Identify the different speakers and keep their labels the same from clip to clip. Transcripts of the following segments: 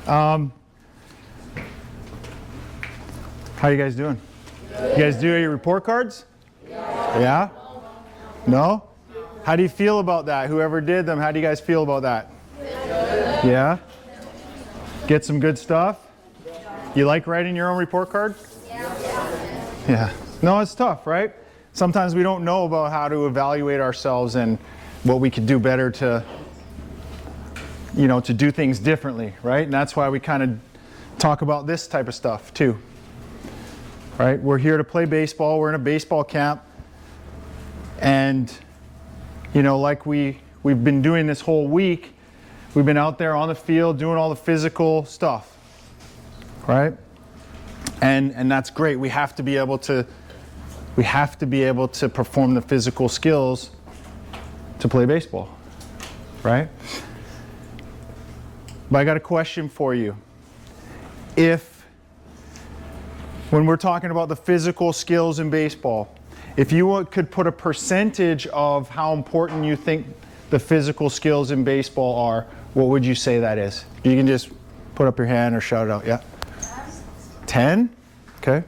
Speaker 1: How you guys doing? You guys do your report cards? Yeah? No? How do you feel about that? Whoever did them, how do you guys feel about that? Yeah? Get some good stuff? You like writing your own report card? Yeah. No, it's tough, right? Sometimes we don't know about how to evaluate ourselves and what we could do better to, to do things differently, right? And that's why we kind of talk about this type of stuff too. Right? We're here to play baseball. We're in a baseball camp. And, like we've been doing this whole week, we've been out there on the field doing all the physical stuff. Right? And that's great. We have to be able to perform the physical skills to play baseball. Right? But I got a question for you. When we're talking about the physical skills in baseball, if you could put a percentage of how important you think the physical skills in baseball are, what would you say that is? You can just put up your hand or shout it out. Yeah? 10? Okay.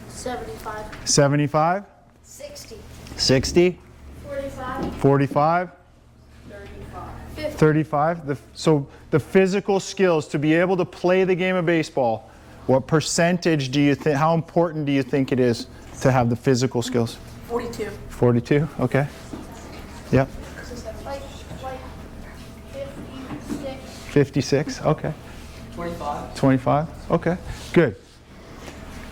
Speaker 2: 75.
Speaker 1: 75?
Speaker 2: 60.
Speaker 1: 60?
Speaker 2: 45.
Speaker 1: 45?
Speaker 2: 35.
Speaker 1: 35? So the physical skills to be able to play the game of baseball, what percentage do you think, how important do you think it is to have the physical skills?
Speaker 2: 42.
Speaker 1: 42? Okay. Yep.
Speaker 2: Like 56.
Speaker 1: 56? Okay.
Speaker 3: 25.
Speaker 1: 25? Okay. Good.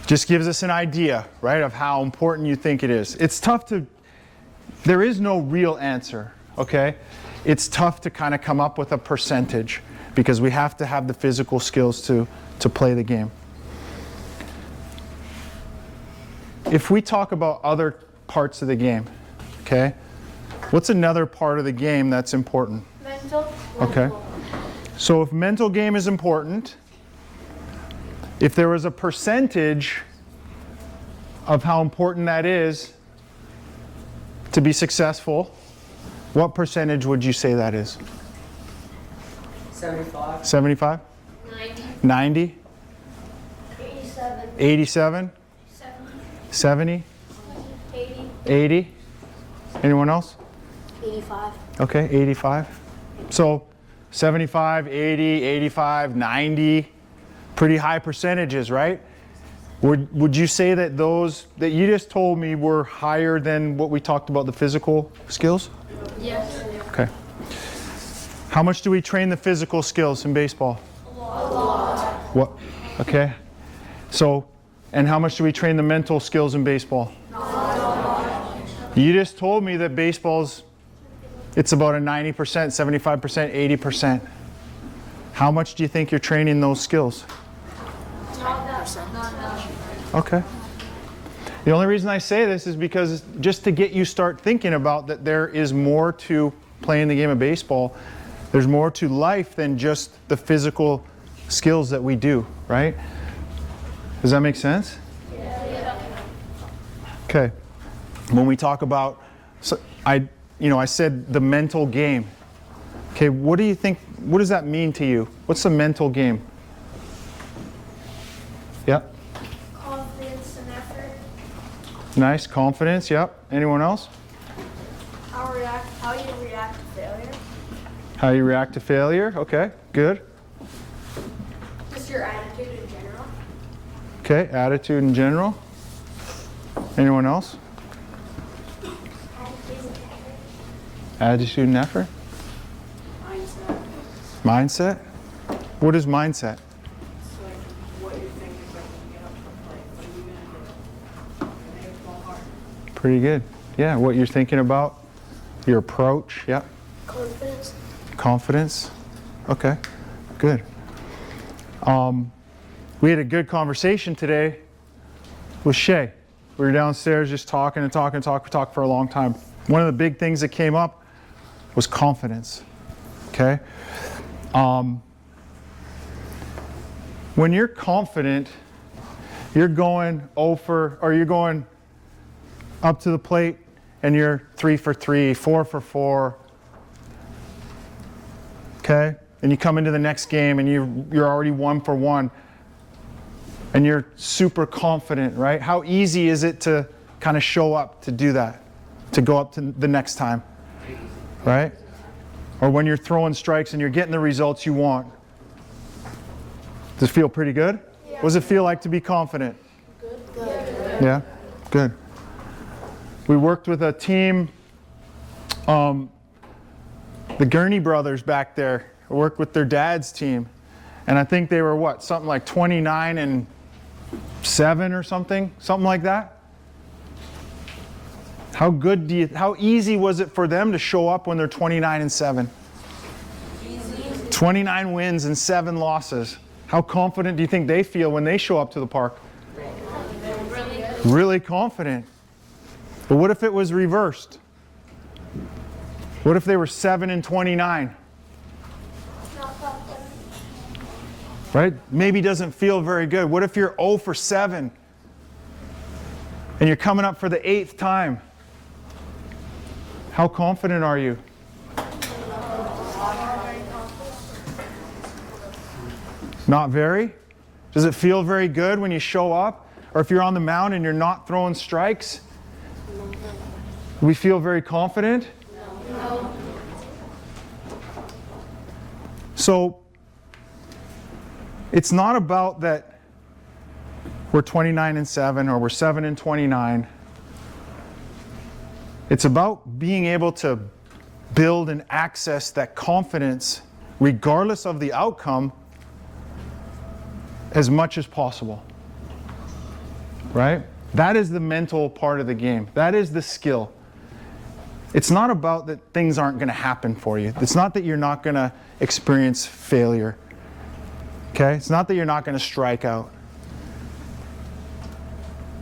Speaker 1: Just gives us an idea, right, of how important you think it is. It's tough there is no real answer, okay? It's tough to kind of come up with a percentage because we have to have the physical skills to play the game. If we talk about other parts of the game, okay, what's another part of the game that's important?
Speaker 2: Mental.
Speaker 1: Okay. So if mental game is important, if there was a percentage of how important that is to be successful, what percentage would you say that is?
Speaker 3: 75.
Speaker 1: 75?
Speaker 2: 90.
Speaker 1: 90?
Speaker 2: 87.
Speaker 1: 87?
Speaker 2: 70.
Speaker 1: 70?
Speaker 2: 80.
Speaker 1: 80? Anyone else?
Speaker 2: 85.
Speaker 1: Okay, 85. So 75, 80, 85, 90, pretty high percentages, right? Would you say that those that you just told me were higher than what we talked about, the physical skills?
Speaker 2: Yes.
Speaker 1: Okay. How much do we train the physical skills in baseball?
Speaker 2: A lot.
Speaker 1: What? Okay. So, and how much do we train the mental skills in baseball? You just told me that it's about a 90%, 75%, 80%. How much do you think you're training those skills? Okay. The only reason I say this is because just to get you start thinking about that there is more to playing the game of baseball. There's more to life than just the physical skills that we do, right? Does that make sense?
Speaker 2: Yeah.
Speaker 1: Okay. When we talk about, I said the mental game. Okay, what do you think, what does that mean to you? What's the mental game? Yeah?
Speaker 2: Confidence and effort.
Speaker 1: Nice, confidence, yep. Anyone else?
Speaker 2: How you react to failure.
Speaker 1: How you react to failure, okay, good.
Speaker 2: Just your attitude in general.
Speaker 1: Okay, attitude in general. Anyone else? Attitude and effort? Mindset? What is mindset?
Speaker 3: It's like what you're thinking when you get up to play. What are you going to do? Make it go hard.
Speaker 1: Pretty good. Yeah, what you're thinking about, your approach, yeah.
Speaker 2: Confidence.
Speaker 1: Confidence. Okay, good. We had a good conversation today with Shay. We were downstairs just talking. We talked for a long time. One of the big things that came up was confidence. Okay? When you're confident, you're going you're going up to the plate and you're 3 for 3, 4 for 4. Okay? and you come into the next game and you're already 1 for 1 and you're super confident, right? How easy is it to kind of show up to do that, to go up to the next time, right? Or when you're throwing strikes and you're getting the results you want. Does it feel pretty good? Yeah. What does it feel like to be confident? Good. Yeah? Good. We worked with a team, the Gurney brothers back there. I worked with their dad's team. And I think they were what, something like 29-7 or something like that? How easy was it for them to show up when they're 29-7? Easy. 29 wins and 7 losses. How confident do you think they feel when they show up to the park? Really confident. But what if it was reversed? What if they were 7-29? Right? Maybe doesn't feel very good. What if you're 0 for 7 and you're coming up for the 8th time? How confident are you? Not very? Does it feel very good when you show up? Or if you're on the mound and you're not throwing strikes? Do we feel very confident? No. So, it's not about that we're 29-7 or we're 7-29. It's about being able to build and access that confidence regardless of the outcome as much as possible. Right? That is the mental part of the game. That is the skill. It's not about that things aren't going to happen for you. It's not that you're not going to experience failure. Okay? It's not that you're not going to strike out.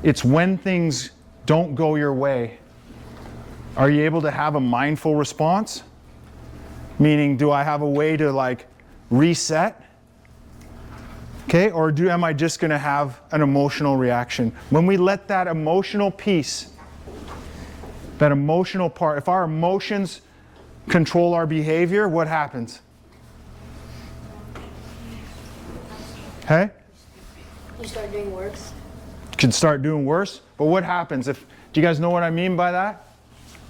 Speaker 1: It's when things don't go your way. Are you able to have a mindful response? Meaning, do I have a way to like reset? Okay? Or am I just going to have an emotional reaction? When we let that emotional piece, that emotional part, if our emotions control our behavior, what happens? Hey?
Speaker 2: You start doing worse.
Speaker 1: Can start doing worse. But what happens do you guys know what I mean by that?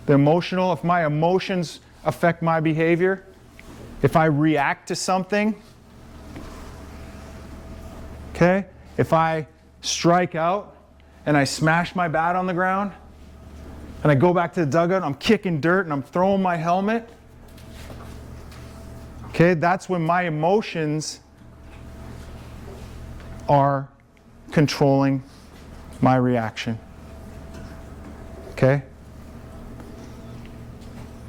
Speaker 1: The emotional, if my emotions affect my behavior, if I react to something, okay? If I strike out and I smash my bat on the ground and I go back to the dugout and I'm kicking dirt and I'm throwing my helmet, okay, that's when my emotions are controlling my reaction. Okay?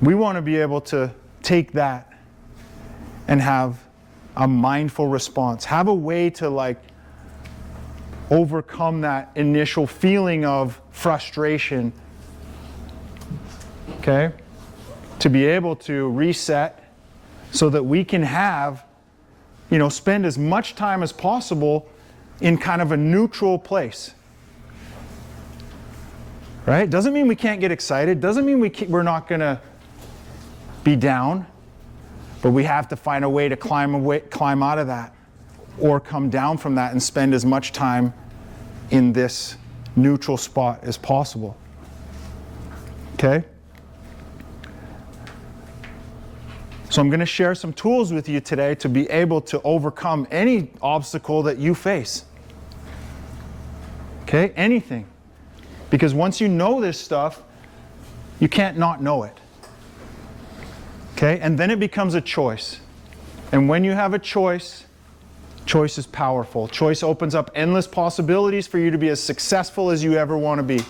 Speaker 1: We want to be able to take that and have a mindful response. Have a way to like overcome that initial feeling of frustration. Okay? To be able to reset so that we can have, spend as much time as possible in kind of a neutral place. Right? Doesn't mean we can't get excited. Doesn't mean we're not going to be down. But we have to find a way to climb out of that or come down from that and spend as much time in this neutral spot as possible. Okay? So I'm going to share some tools with you today to be able to overcome any obstacle that you face. Okay? Anything. Because once you know this stuff, you can't not know it. Okay? And then it becomes a choice. And when you have a choice, choice is powerful. Choice opens up endless possibilities for you to be as successful as you ever want to be.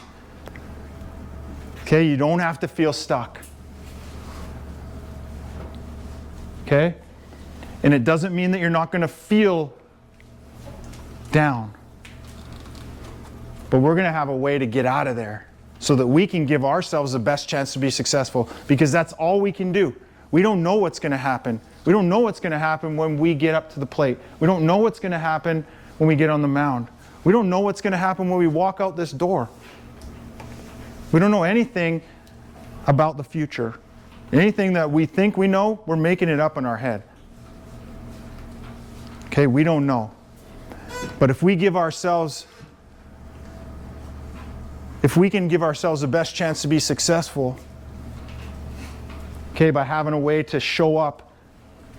Speaker 1: Okay? You don't have to feel stuck. Okay? And it doesn't mean that you're not going to feel down. But we're going to have a way to get out of there so that we can give ourselves the best chance to be successful, because that's all we can do. We don't know what's going to happen. We don't know what's going to happen when we get up to the plate. We don't know what's going to happen when we get on the mound. We don't know what's going to happen when we walk out this door. We don't know anything about the future. Anything that we think we know, we're making it up in our head. Okay, we don't know. But if we can give ourselves the best chance to be successful, okay, by having a way to show up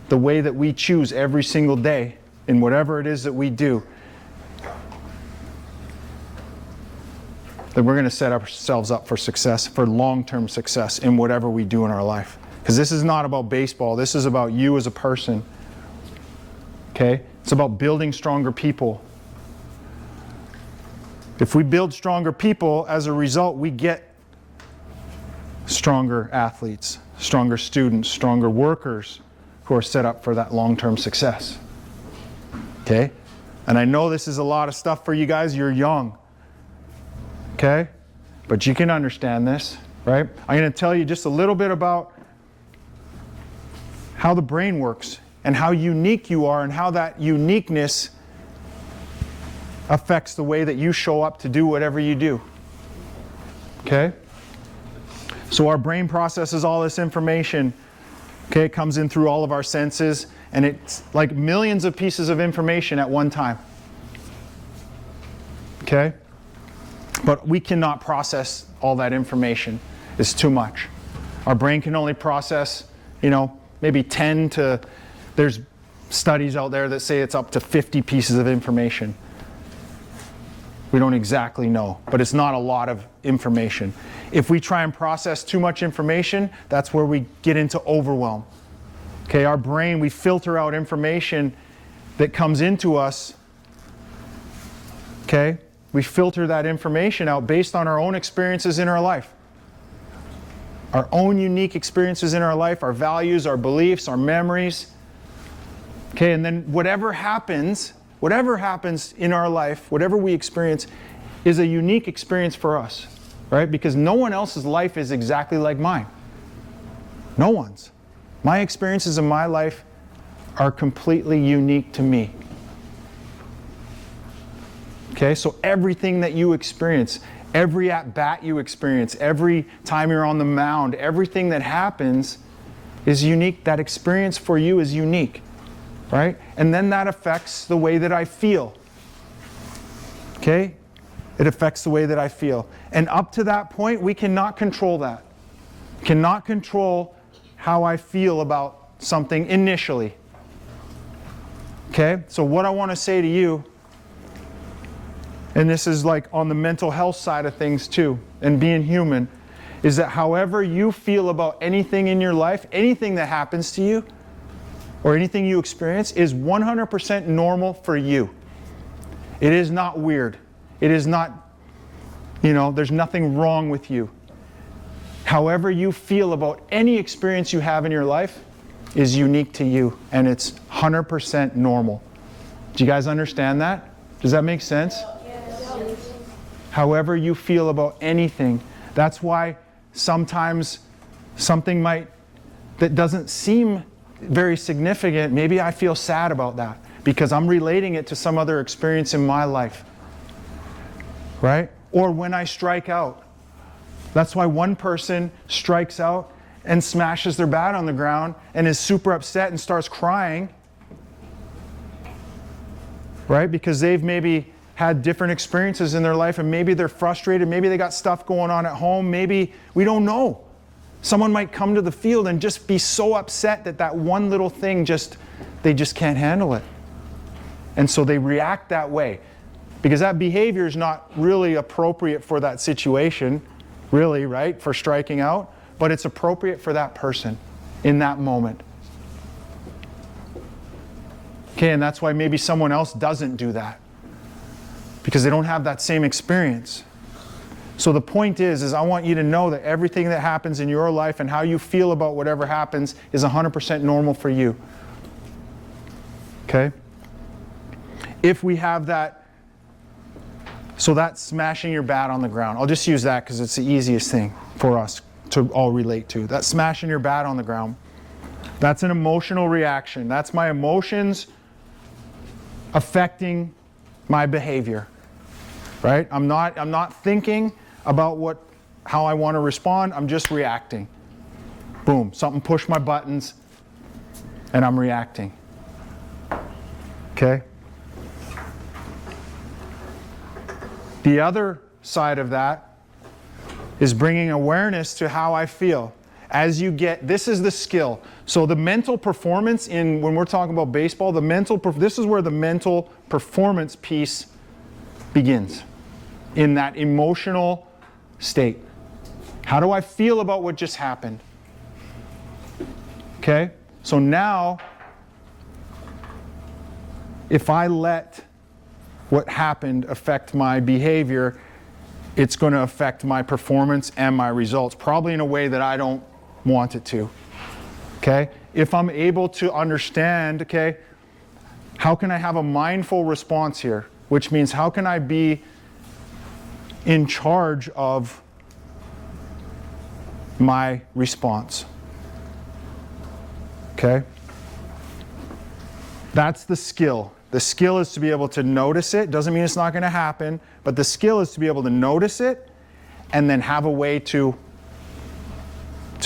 Speaker 1: the way that we choose every single day in whatever it is that we do, then we're going to set ourselves up for success, for long-term success in whatever we do in our life. Because this is not about baseball. This is about you as a person. Okay? It's about building stronger people. If we build stronger people, as a result, we get stronger athletes, stronger students, stronger workers who are set up for that long-term success. Okay? And I know this is a lot of stuff for you guys. You're young. Okay? But you can understand this, right? I'm going to tell you just a little bit about how the brain works and how unique you are and how that uniqueness affects the way that you show up to do whatever you do. Okay? So our brain processes all this information. Okay, it comes in through all of our senses, and it's like millions of pieces of information at one time. Okay? But we cannot process all that information. It's too much. Our brain can only process, maybe 10 to, there's studies out there that say it's up to 50 pieces of information. We don't exactly know, but it's not a lot of information. If we try and process too much information, that's where we get into overwhelm. Okay, our brain, we filter out information that comes into us. Okay, we filter that information out based on our own experiences in our life. Our own unique experiences in our life, our values, our beliefs, our memories. Okay, and then whatever happens in our life, whatever we experience, is a unique experience for us, right? Because no one else's life is exactly like mine. No one's. My experiences in my life are completely unique to me. Okay, so everything that you experience, every at-bat you experience, every time you're on the mound, everything that happens is unique. That experience for you is unique. Right? And then that affects the way that I feel. Okay? It affects the way that I feel. And up to that point, we cannot control that. Cannot control how I feel about something initially. Okay? So what I want to say to you, and this is like on the mental health side of things too, and being human, is that however you feel about anything in your life, anything that happens to you, or anything you experience is 100% normal for you. It is not weird. It is not, there's nothing wrong with you. However you feel about any experience you have in your life is unique to you, and it's 100% normal. Do you guys understand that? Does that make sense? Yes. However you feel about anything. That's why sometimes something that doesn't seem very significant, maybe I feel sad about that because I'm relating it to some other experience in my life, right? Or when I strike out. That's why one person strikes out and smashes their bat on the ground and is super upset and starts crying, right? Because they've maybe had different experiences in their life and maybe they're frustrated, maybe they got stuff going on at home, maybe we don't know. Someone might come to the field and just be so upset that one little thing they just can't handle it. And so they react that way. Because that behavior is not really appropriate for that situation, really, right? For striking out. But it's appropriate for that person in that moment. Okay, and that's why maybe someone else doesn't do that. Because they don't have that same experience. So the point is I want you to know that everything that happens in your life and how you feel about whatever happens is 100% normal for you. Okay? If we have that, so that's smashing your bat on the ground. I'll just use that because it's the easiest thing for us to all relate to. That's smashing your bat on the ground. That's an emotional reaction. That's my emotions affecting my behavior. Right? I'm not thinking about how I want to respond. I'm just reacting. Boom, something pushed my buttons and I'm reacting. Okay? The other side of that is bringing awareness to how I feel. As you get, this is the skill. So the mental performance when we're talking about baseball, this is where the mental performance piece begins. In that emotional state. How do I feel about what just happened? Okay? So now, if I let what happened affect my behavior, it's going to affect my performance and my results, probably in a way that I don't want it to. Okay? If I'm able to understand, okay, how can I have a mindful response here? Which means how can I be in charge of my response? Okay? That's the skill. The skill is to be able to notice it. Doesn't mean it's not going to happen, but the skill is to be able to notice it and then have a way to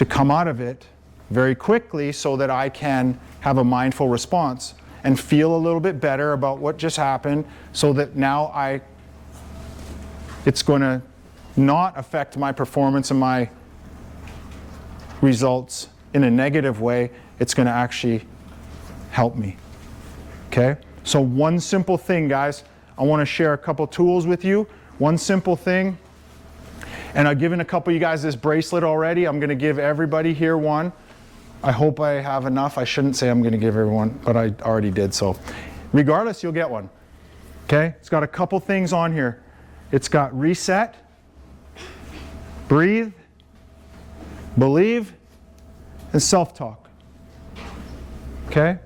Speaker 1: come out of it very quickly so that I can have a mindful response and feel a little bit better about what just happened so that now it's going to not affect my performance and my results in a negative way. It's going to actually help me. Okay? So one simple thing, guys, I want to share a couple tools with you. One simple thing, and I've given a couple of you guys this bracelet already. I'm going to give everybody here one. I hope I have enough. I shouldn't say I'm going to give everyone, but I already did. So regardless, you'll get one. Okay? It's got a couple things on here. It's got reset, breathe, believe, and self-talk. Okay?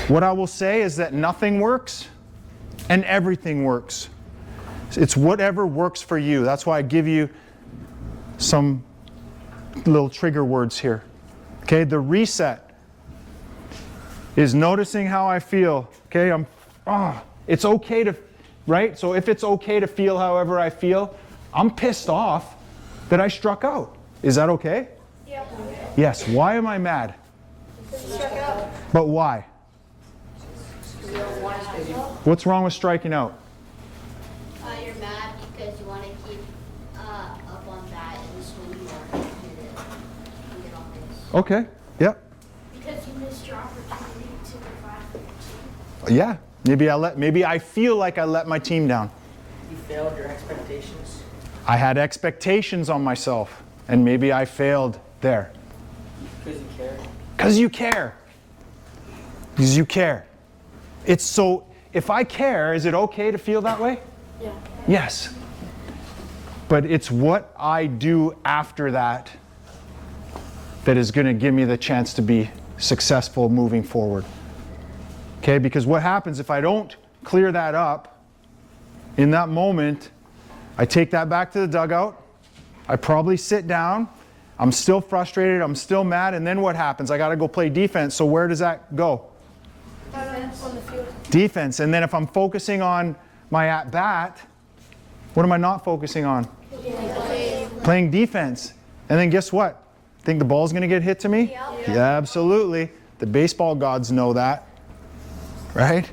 Speaker 1: What I will say is that nothing works and everything works. It's whatever works for you. That's why I give you some little trigger words here. Okay, the reset is noticing how I feel. Okay, it's okay to, right? So if it's okay to feel however I feel, I'm pissed off that I struck out. Is that okay?
Speaker 2: Yeah.
Speaker 1: Yes. Why am I mad?
Speaker 2: Struck out.
Speaker 1: But why? What's wrong with striking out?
Speaker 4: You're mad because you want to keep up on that and swing you want to get on this.
Speaker 1: Okay. Yep.
Speaker 2: Because you missed your opportunity to provide for your team.
Speaker 1: Yeah. Maybe I feel like I let my team down.
Speaker 5: You failed your expectations.
Speaker 1: I had expectations on myself, and maybe I failed there.
Speaker 5: Because you care.
Speaker 1: Because you care. Because you care. It's so, if I care, is it okay to feel that way?
Speaker 2: Yeah.
Speaker 1: Yes. But it's what I do after that that is going to give me the chance to be successful moving forward. Okay, because what happens if I don't clear that up in that moment, I take that back to the dugout, I probably sit down, I'm still frustrated, I'm still mad, and then what happens? I got to go play defense, so where does that go?
Speaker 2: Defense on the field.
Speaker 1: Defense. And then if I'm focusing on my at-bat, what am I not focusing on? Playing defense. And then guess what? Think the ball's going to get hit to me? Yeah, absolutely. The baseball gods know that. Right?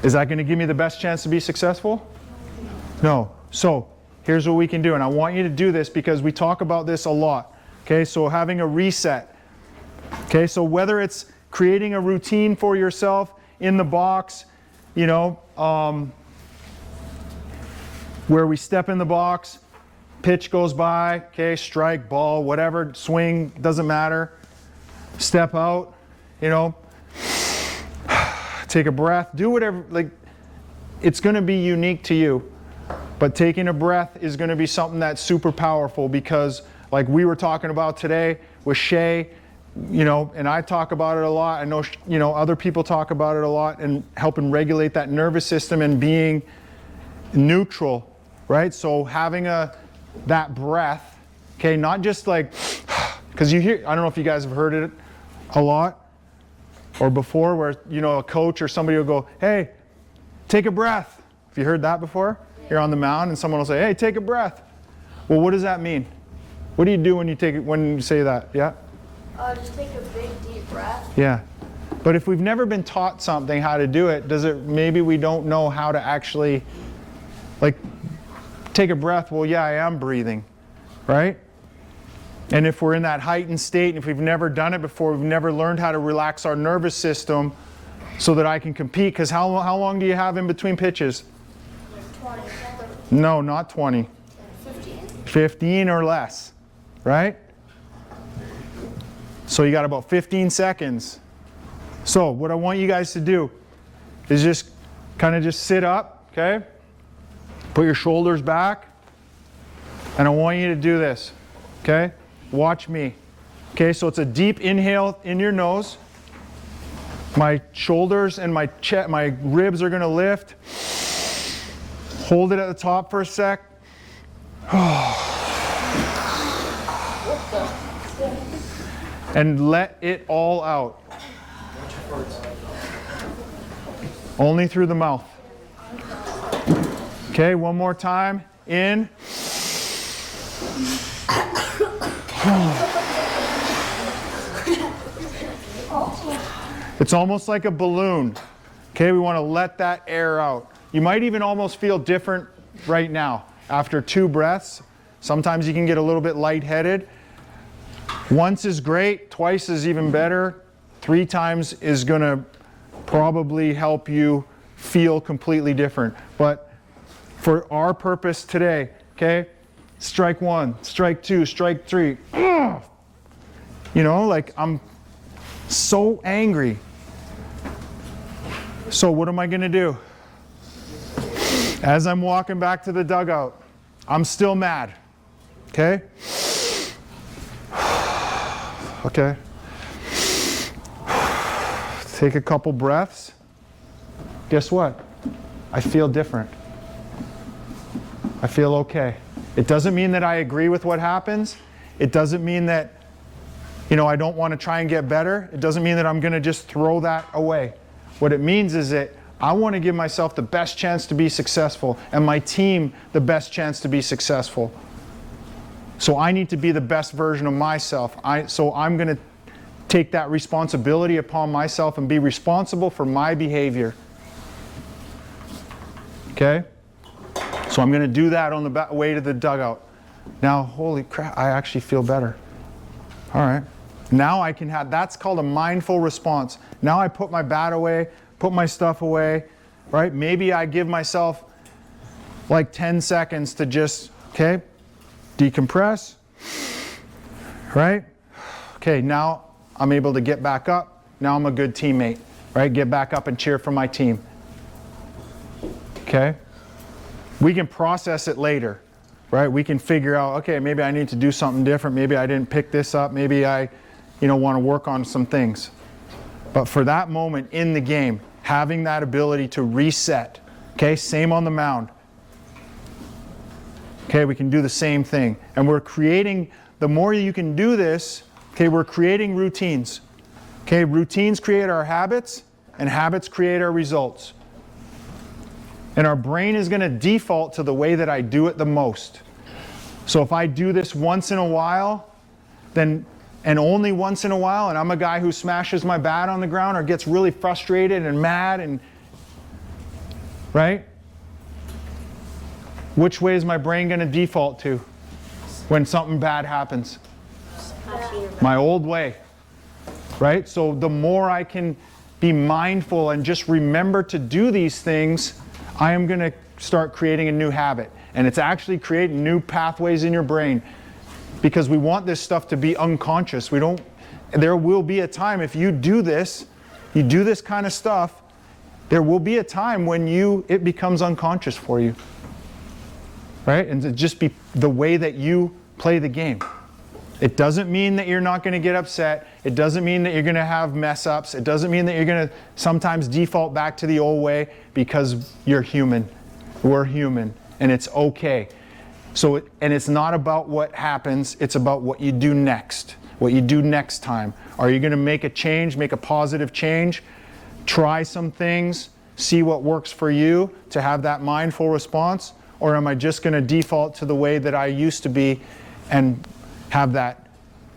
Speaker 1: Is that going to give me the best chance to be successful? No. So here's what we can do. And I want you to do this because we talk about this a lot. Okay, so having a reset. Okay, so whether it's creating a routine for yourself in the box, you know, where we step in the box, pitch goes by, okay, strike, ball, whatever, swing, doesn't matter. Step out, you know, take a breath, do whatever, like, it's going to be unique to you. But taking a breath is going to be something that's super powerful because, like we were talking about today with Shay, you know, and I talk about it a lot. I know, you know, other people talk about it a lot and helping regulate that nervous system and being neutral, right? So having that breath, okay, not just like, because you hear, I don't know if you guys have heard it a lot or before where, you know, a coach or somebody will go, hey, take a breath. Have you heard that before? You're on the mound and someone will say, hey, take a breath. Well, what does that mean? What do you do when you say that? Yeah?
Speaker 2: Just take a big deep breath.
Speaker 1: Yeah. But if we've never been taught something, how to do it, maybe we don't know how to actually, like, take a breath. Well, yeah, I am breathing, right? And if we're in that heightened state, and if we've never done it before, we've never learned how to relax our nervous system so that I can compete. Because how long do you have in between pitches?
Speaker 2: 20.
Speaker 1: No, not 20. 15 or less, right? So you got about 15 seconds. So what I want you guys to do is just kind of just sit up, okay? Put your shoulders back. And I want you to do this, okay? Watch me. Okay, so it's a deep inhale in your nose. My shoulders and my chest, my ribs are going to lift. Hold it at the top for a sec. And let it all out. Only through the mouth. Okay, one more time. In. It's almost like a balloon. Okay, we want to let that air out. You might even almost feel different right now. After 2 breaths, sometimes you can get a little bit lightheaded. Once is great, twice is even better. 3 times is going to probably help you feel completely different. But for our purpose today, okay, strike 1, strike 2, strike 3. Ugh. You know, like I'm so angry. So what am I going to do? As I'm walking back to the dugout, I'm still mad. Okay? Okay. Take a couple breaths. Guess what? I feel different. I feel okay. It doesn't mean that I agree with what happens. It doesn't mean that, you know, I don't want to try and get better. It doesn't mean that I'm going to just throw that away. What it means is that I want to give myself the best chance to be successful and my team the best chance to be successful. So I need to be the best version of myself. So I'm going to take that responsibility upon myself and be responsible for my behavior. Okay? So I'm going to do that on the way to the dugout. Now, holy crap, I actually feel better. All right. Now I can have, that's called a mindful response. Now I put my bat away, put my stuff away, right? Maybe I give myself like 10 seconds to just, okay, decompress, right? Okay, now I'm able to get back up. Now I'm a good teammate, right? Get back up and cheer for my team. Okay? We can process it later, right? We can figure out, okay, maybe I need to do something different. Maybe I didn't pick this up. Maybe I, want to work on some things. But for that moment in the game, having that ability to reset, okay, same on the mound. Okay, we can do the same thing. And we're creating, the more you can do this, okay, we're creating routines. Okay, routines create our habits, and habits create our results. And our brain is going to default to the way that I do it the most. So if I do this once in a while, then, and only once in a while, and I'm a guy who smashes my bat on the ground or gets really frustrated and mad and, right? Which way is my brain going to default to when something bad happens? My old way, right? So the more I can be mindful and just remember to do these things, I am going to start creating a new habit. And it's actually creating new pathways in your brain because we want this stuff to be unconscious. There will be a time if you do this kind of stuff, there will be a time when it becomes unconscious for you. Right? And to just be the way that you play the game. It doesn't mean that you're not going to get upset. It doesn't mean that you're going to have mess ups. It doesn't mean that you're going to sometimes default back to the old way because you're human. We're human. And it's okay. And it's not about what happens. It's about what you do next. What you do next time. Are you going to make a change, make a positive change? Try some things. See what works for you to have that mindful response. Or am I just going to default to the way that I used to be and have that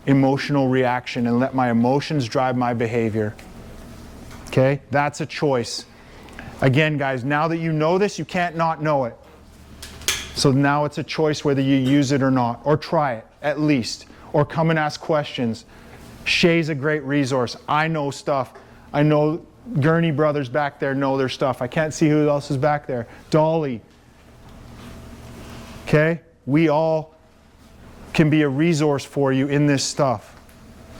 Speaker 1: emotional reaction and let my emotions drive my behavior? Okay? That's a choice. Again, guys, now that you know this, you can't not know it. So now it's a choice whether you use it or not, or try it at least, or come and ask questions. Shay's a great resource. I know stuff. I know Gurney brothers back there know their stuff. I can't see who else is back there. Dolly. Okay? We all can be a resource for you in this stuff.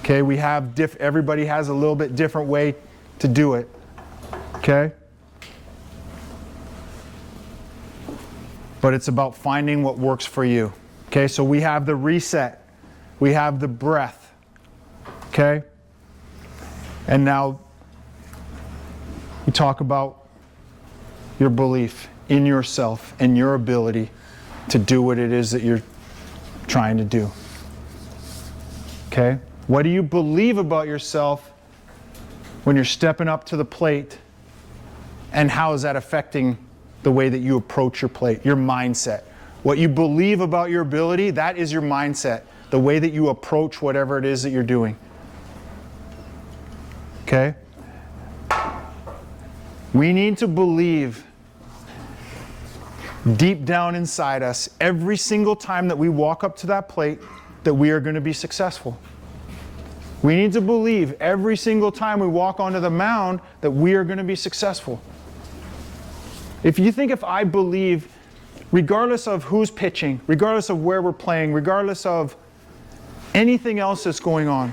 Speaker 1: Okay? We have everybody has a little bit different way to do it. Okay? But it's about finding what works for you. Okay? So we have the reset. We have the breath. Okay? And now we talk about your belief in yourself and your ability to do what it is that you're trying to do. Okay? What do you believe about yourself when you're stepping up to the plate? And how is that affecting the way that you approach your plate, your mindset? What you believe about your ability, that is your mindset. The way that you approach whatever it is that you're doing. Okay? We need to believe deep down inside us, every single time that we walk up to that plate, that we are going to be successful. We need to believe every single time we walk onto the mound that we are going to be successful. If you think if I believe, regardless of who's pitching, regardless of where we're playing, regardless of anything else that's going on,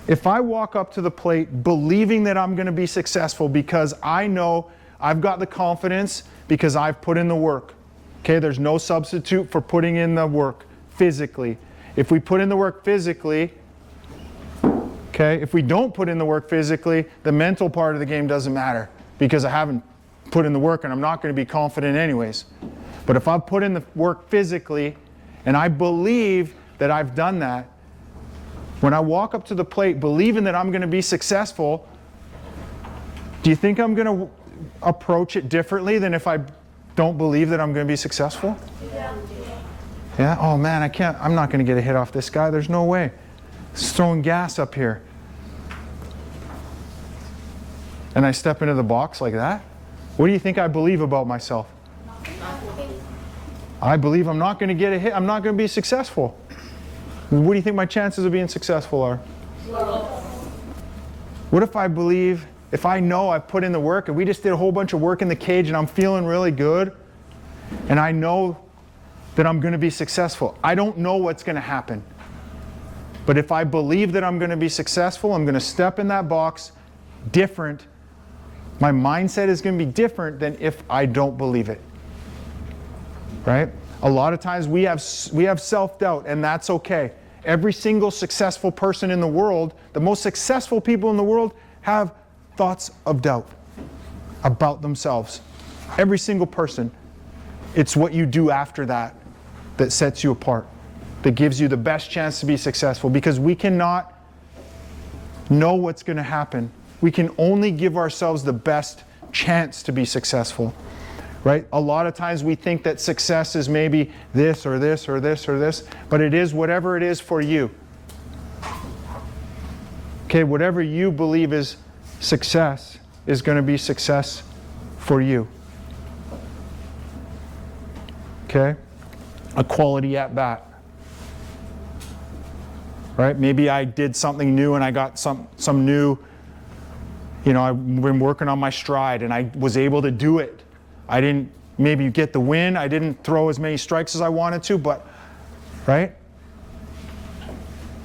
Speaker 1: if I walk up to the plate believing that I'm going to be successful because I know I've got the confidence because I've put in the work. Okay, there's no substitute for putting in the work physically. If we put in the work physically, okay, if we don't put in the work physically, the mental part of the game doesn't matter because I haven't put in the work and I'm not going to be confident anyways. But if I've put in the work physically and I believe that I've done that, when I walk up to the plate believing that I'm going to be successful, do you think I'm going to approach it differently than if I don't believe that I'm going to be successful? Yeah? Oh man, I'm not going to get a hit off this guy. There's no way. He's throwing gas up here. And I step into the box like that? What do you think I believe about myself? I believe I'm not going to get a hit. I'm not going to be successful. What do you think my chances of being successful are? What if I believe, if I know I've put in the work and we just did a whole bunch of work in the cage and I'm feeling really good and I know that I'm going to be successful. I don't know what's going to happen. But if I believe that I'm going to be successful, I'm going to step in that box different. My mindset is going to be different than if I don't believe it. Right? A lot of times we have self-doubt, and that's okay. Every single successful person in the world, the most successful people in the world, have thoughts of doubt about themselves. Every single person. It's what you do after that that sets you apart, that gives you the best chance to be successful, because we cannot know what's going to happen. We can only give ourselves the best chance to be successful. Right? A lot of times we think that success is maybe this or this or this or this, but it is whatever it is for you. Okay, whatever you believe is success is going to be success for you. Okay? A quality at bat. Right? Maybe I did something new and I got some new, I've been working on my stride and I was able to do it. I didn't maybe get the win. I didn't throw as many strikes as I wanted to, but, right?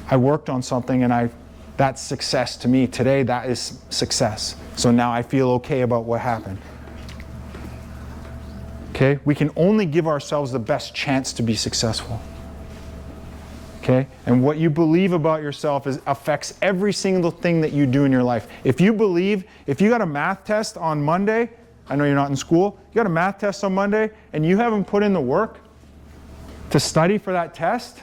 Speaker 1: I worked on something and that's success to me. Today, that is success. So now I feel okay about what happened. Okay? We can only give ourselves the best chance to be successful. Okay? And what you believe about yourself affects every single thing that you do in your life. If you got a math test on Monday, I know you're not in school, you got a math test on Monday and you haven't put in the work to study for that test,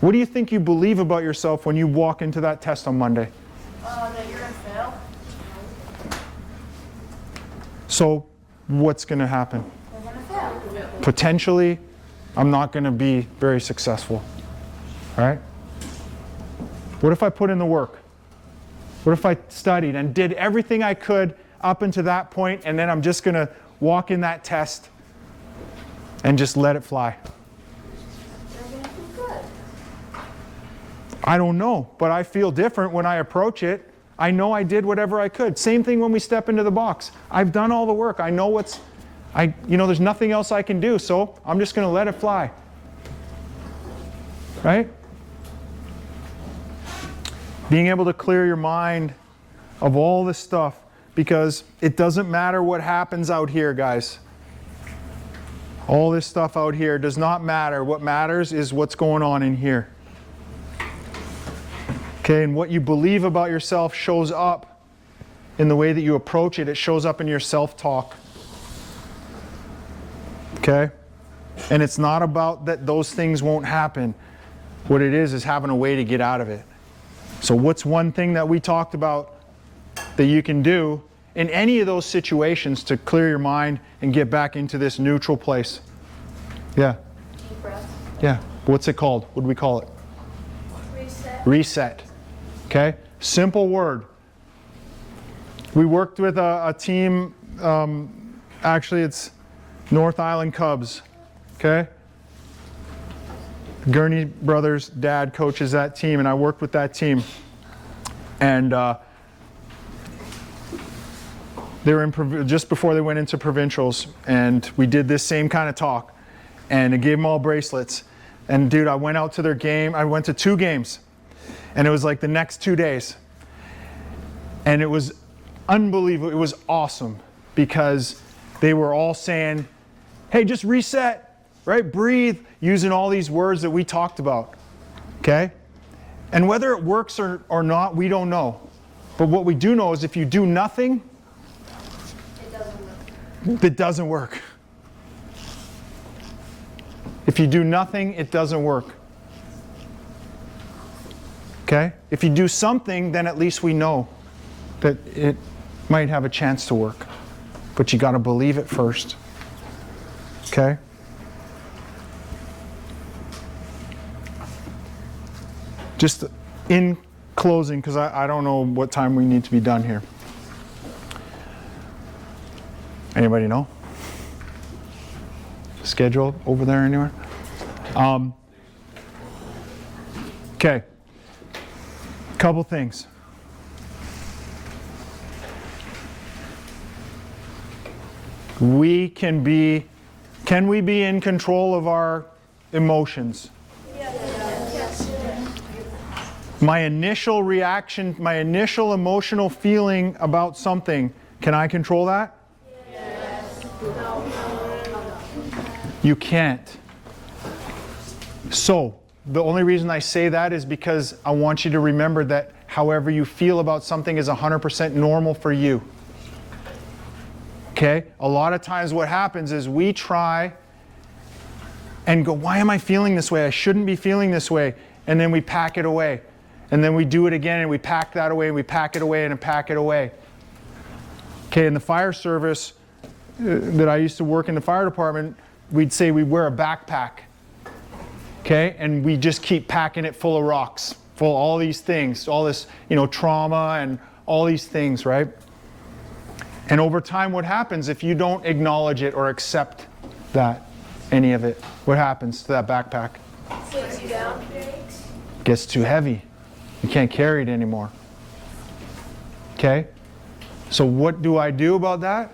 Speaker 1: what do you think you believe about yourself when you walk into that test on Monday?
Speaker 3: That you're going to fail.
Speaker 1: So what's going to happen?
Speaker 3: You're going to fail.
Speaker 1: Potentially, I'm not going to be very successful. All right? What if I put in the work? What if I studied and did everything I could up until that point, and then I'm just going to walk in that test and just let it fly?
Speaker 4: You're gonna feel good.
Speaker 1: I don't know, but I feel different when I approach it. I know I did whatever I could. Same thing when we step into the box. I've done all the work. I know there's nothing else I can do, so I'm just going to let it fly. Right? Being able to clear your mind of all this stuff, because it doesn't matter what happens out here, guys. All this stuff out here does not matter. What matters is what's going on in here. Okay, and what you believe about yourself shows up in the way that you approach it. It shows up in your self-talk. Okay? And it's not about that those things won't happen. What it is having a way to get out of it. So what's one thing that we talked about that you can do in any of those situations to clear your mind and get back into this neutral place? Yeah.
Speaker 2: Deep breath.
Speaker 1: Yeah. What's it called? What do we call it?
Speaker 2: Reset.
Speaker 1: Reset. Okay? Simple word. We worked with a team, actually it's North Island Cubs. Okay? Gurney brothers' dad coaches that team, and I worked with that team. And they were in just before they went into provincials, and we did this same kind of talk. And I gave them all bracelets. And dude, I went out to their game. I went to 2 games. And it was like the next 2 days. And it was unbelievable. It was awesome because they were all saying, hey, just reset, right? Breathe, using all these words that we talked about. Okay? And whether it works or not, we don't know. But what we do know is if you do nothing,
Speaker 4: It doesn't work.
Speaker 1: it doesn't work. If you do nothing, it doesn't work. Okay? If you do something, then at least we know that it might have a chance to work. But you got to believe it first. Okay? Just in closing, because I don't know what time we need to be done here. Anybody know? Schedule over there anywhere? Okay. Couple things. Can we be in control of our emotions? My initial reaction, my initial emotional feeling about something, can I control that?
Speaker 2: Yes.
Speaker 1: You can't. So, the only reason I say that is because I want you to remember that however you feel about something is 100% normal for you. Okay? A lot of times what happens is we try and go, why am I feeling this way? I shouldn't be feeling this way. And then we pack it away. And then we do it again and we pack that away and we pack it away and pack it away. Okay, in the fire service that I used to work in the fire department, we'd say we wear a backpack. Okay, and we just keep packing it full of rocks, full of all these things, all this, trauma and all these things, right? And over time, what happens if you don't acknowledge it or accept that, any of it? What happens to that backpack?
Speaker 2: Slows you down.
Speaker 1: Gets too heavy. You can't carry it anymore. Okay? So what do I do about that?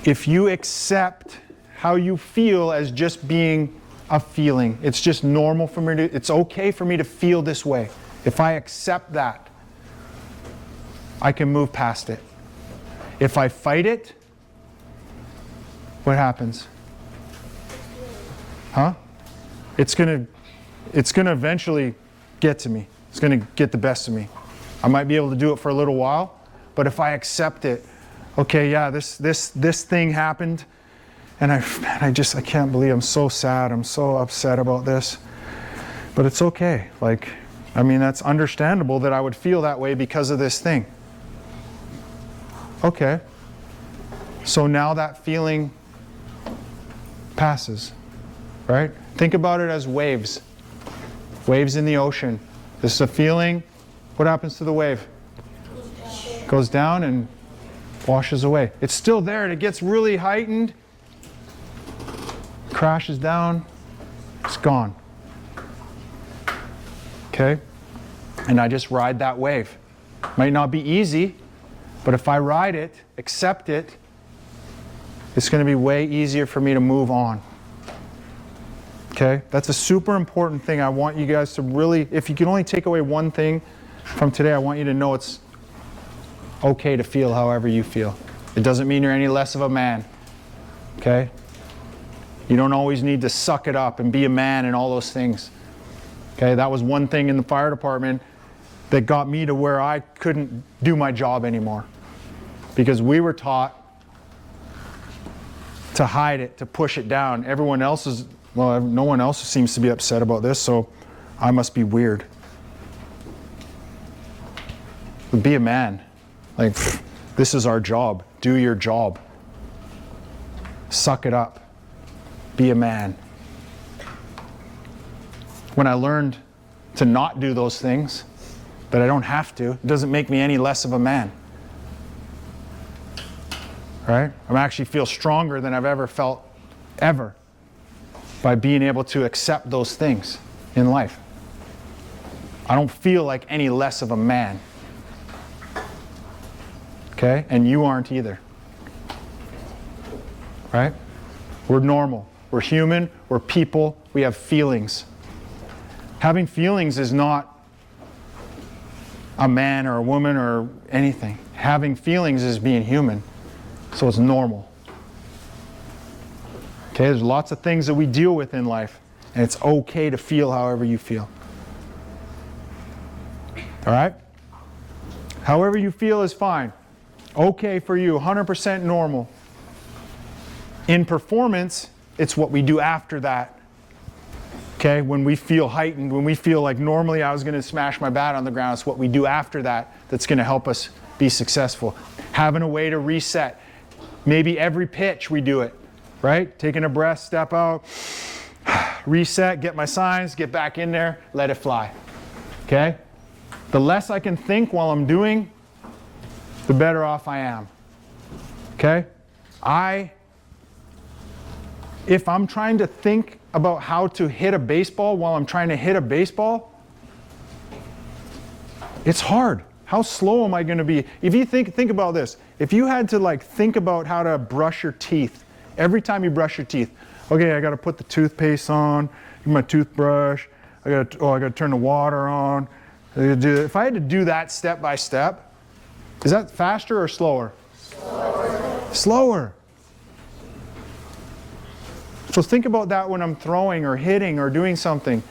Speaker 1: If you accept how you feel as just being a feeling, it's just normal for me to, it's okay for me to feel this way. If I accept that, I can move past it. If I fight it, what happens? Huh? It's gonna eventually get to me. It's gonna get the best of me. I might be able to do it for a little while, but if I accept it, okay, yeah, this thing happened, and I can't believe I'm so sad. I'm so upset about this, but it's okay. That's understandable that I would feel that way because of this thing. Okay. So now that feeling passes, right? Think about it as waves. Waves in the ocean. This is a feeling, what happens to the wave? Goes down and washes away. It's still there and it gets really heightened, crashes down, it's gone. Okay? And I just ride that wave. Might not be easy, but if I ride it, accept it, it's going to be way easier for me to move on. Okay? That's a super important thing. I want you guys to really, if you can only take away one thing from today, I want you to know it's okay to feel however you feel. It doesn't mean you're any less of a man. Okay? You don't always need to suck it up and be a man and all those things. Okay? That was one thing in the fire department that got me to where I couldn't do my job anymore. Because we were taught to hide it, to push it down. Everyone else is, well, no one else seems to be upset about this, so I must be weird. But be a man. Like, this is our job. Do your job. Suck it up. Be a man. When I learned to not do those things, that I don't have to, it doesn't make me any less of a man. Right? I actually feel stronger than I've ever felt, ever, by being able to accept those things in life. I don't feel like any less of a man. Okay? And you aren't either. Right? We're normal. We're human. We're people. We have feelings. Having feelings is not a man or a woman or anything. Having feelings is being human. So it's normal. Okay, there's lots of things that we deal with in life, and it's okay to feel however you feel. All right? However you feel is fine. Okay for you, 100% normal. In performance, it's what we do after that. Okay, when we feel heightened, when we feel like normally I was going to smash my bat on the ground, it's what we do after that that's going to help us be successful. Having a way to reset. Maybe every pitch we do it, right? Taking a breath, step out, reset, get my signs, get back in there, let it fly. Okay? The less I can think while I'm doing, the better off I am. Okay? If I'm trying to think about how to hit a baseball while I'm trying to hit a baseball, it's hard. How slow am I going to be? If you think about this. If you had to like think about how to brush your teeth, every time you brush your teeth, okay, I got to put the toothpaste on, my toothbrush, I got to turn the water on. If I had to do that step by step, is that faster or slower? Slower. So think about that when I'm throwing or hitting or doing something,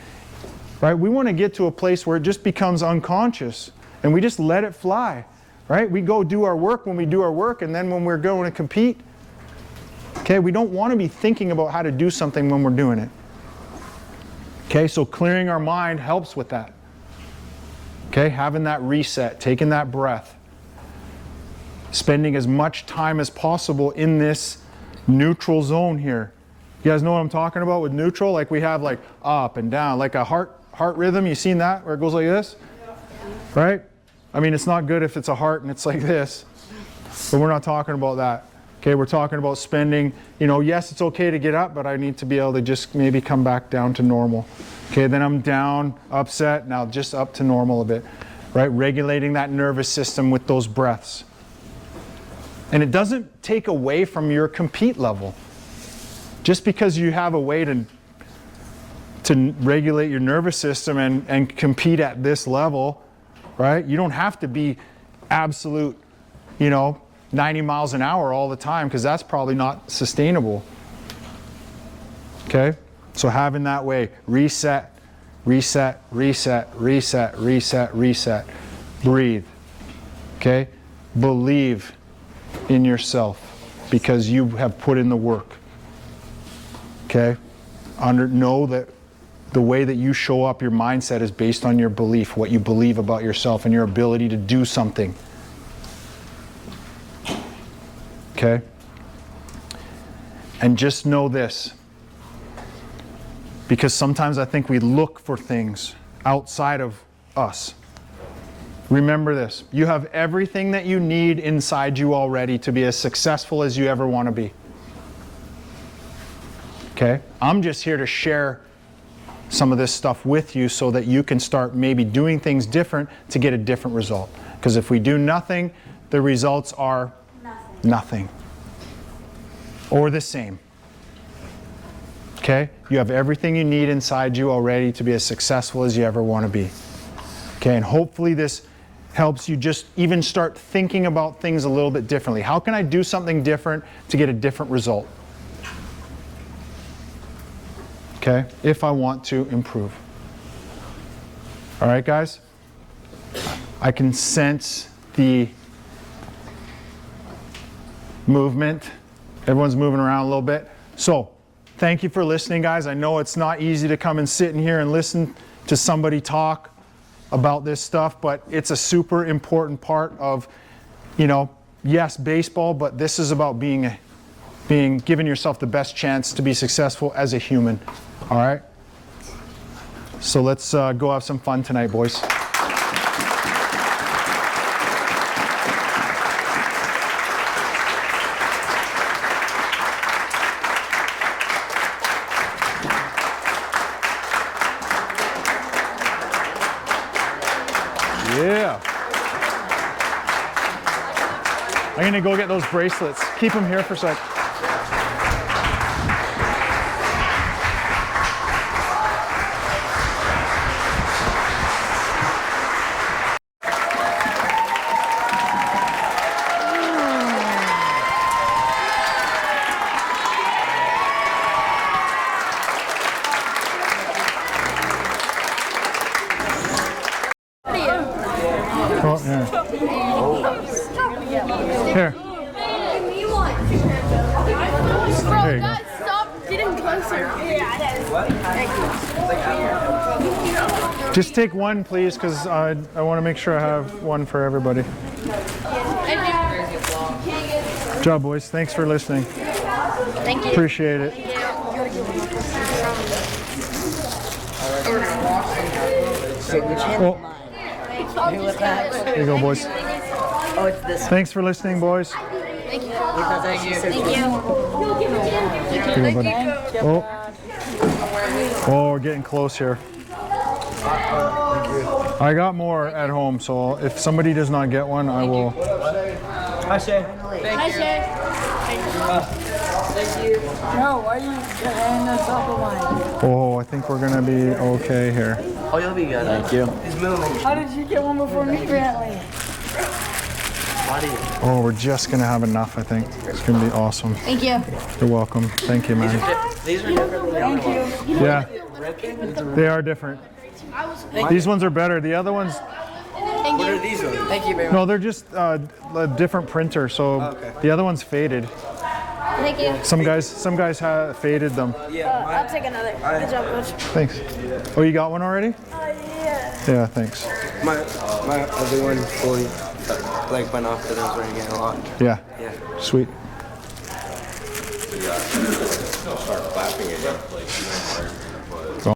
Speaker 1: right? We want to get to a place where it just becomes unconscious and we just let it fly, right? We go do our work when we do our work, and then when we're going to compete, okay, we don't want to be thinking about how to do something when we're doing it. Okay, so clearing our mind helps with that. Okay, having that reset, taking that breath, spending as much time as possible in this neutral zone here. You guys know what I'm talking about with neutral? Like we have like up and down, like a heart rhythm. You seen that where it goes like this? Yeah. Right? I mean, it's not good if it's a heart and it's like this, but we're not talking about that. Okay, we're talking about spending, yes, it's okay to get up, but I need to be able to just maybe come back down to normal. Okay, then I'm down, upset, now just up to normal a bit, right? Regulating that nervous system with those breaths. And it doesn't take away from your compete level. Just because you have a way to regulate your nervous system and compete at this level, right? You don't have to be absolute, 90 miles an hour all the time, because that's probably not sustainable. Okay? So having that way, reset, reset, reset, reset, reset, reset. Breathe. Okay? Believe in yourself because you have put in the work. Okay? Know that the way that you show up, your mindset is based on your belief, what you believe about yourself and your ability to do something. Okay? And just know this, because sometimes I think we look for things outside of us. Remember this. You have everything that you need inside you already to be as successful as you ever want to be. Okay? I'm just here to share some of this stuff with you so that you can start maybe doing things different to get a different result. Because if we do nothing, the results are nothing. Or the same. Okay? You have everything you need inside you already to be as successful as you ever want to be. Okay? And hopefully this helps you just even start thinking about things a little bit differently. How can I do something different to get a different result? Okay? If I want to improve. All right, guys? I can sense the movement. Everyone's moving around a little bit. So, thank you for listening, guys. I know it's not easy to come and sit in here and listen to somebody talk about this stuff, but it's a super important part of, you know, yes, baseball, but this is about giving yourself the best chance to be successful as a human. All right? So let's go have some fun tonight, boys. Yeah. I'm going to go get those bracelets. Keep them here for a sec. Oh, yeah. Here. There you go.
Speaker 2: Stop getting closer.
Speaker 1: Just take one, please, because I want to make sure I have one for everybody. Good job, boys. Thanks for listening.
Speaker 2: Thank you.
Speaker 1: Appreciate it. Oh, there you go, boys.
Speaker 5: Oh, it's this.
Speaker 1: Thanks for listening, boys.
Speaker 2: Thank you.
Speaker 5: Thank you.
Speaker 2: Thank you.
Speaker 1: Here you go, buddy. Oh. Oh, we're getting close here. I got more at home, so if somebody does not get one, I will.
Speaker 5: Hi, Shay.
Speaker 2: Hi, Shay.
Speaker 5: Thank you.
Speaker 3: No, why are you hanging on top of mine?
Speaker 1: Oh, I think we're gonna be okay here.
Speaker 5: Oh, you'll be good. Thank you. He's moving.
Speaker 3: How did you get one before me, Brantley?
Speaker 1: Oh, we're just gonna have enough, I think. It's gonna be awesome.
Speaker 2: Thank you.
Speaker 1: You're welcome. Thank you, man.
Speaker 5: These are different than the other ones.
Speaker 1: Yeah, they are different. These ones are better. The other ones,
Speaker 2: Thank
Speaker 5: What
Speaker 2: you.
Speaker 5: are these ones? Thank you very much.
Speaker 1: no, they're just a different printer. So
Speaker 5: Okay.
Speaker 1: the other one's faded.
Speaker 2: Thank you.
Speaker 1: Some guys have faded them.
Speaker 5: Yeah,
Speaker 2: I'll take another. Good job, coach.
Speaker 1: Thanks. Oh, you got one already?
Speaker 2: Yeah.
Speaker 1: Yeah, thanks.
Speaker 6: My other one fully like went off because I was wearing it a lot.
Speaker 1: Yeah.
Speaker 6: Yeah.
Speaker 1: Sweet.
Speaker 7: Start clapping again.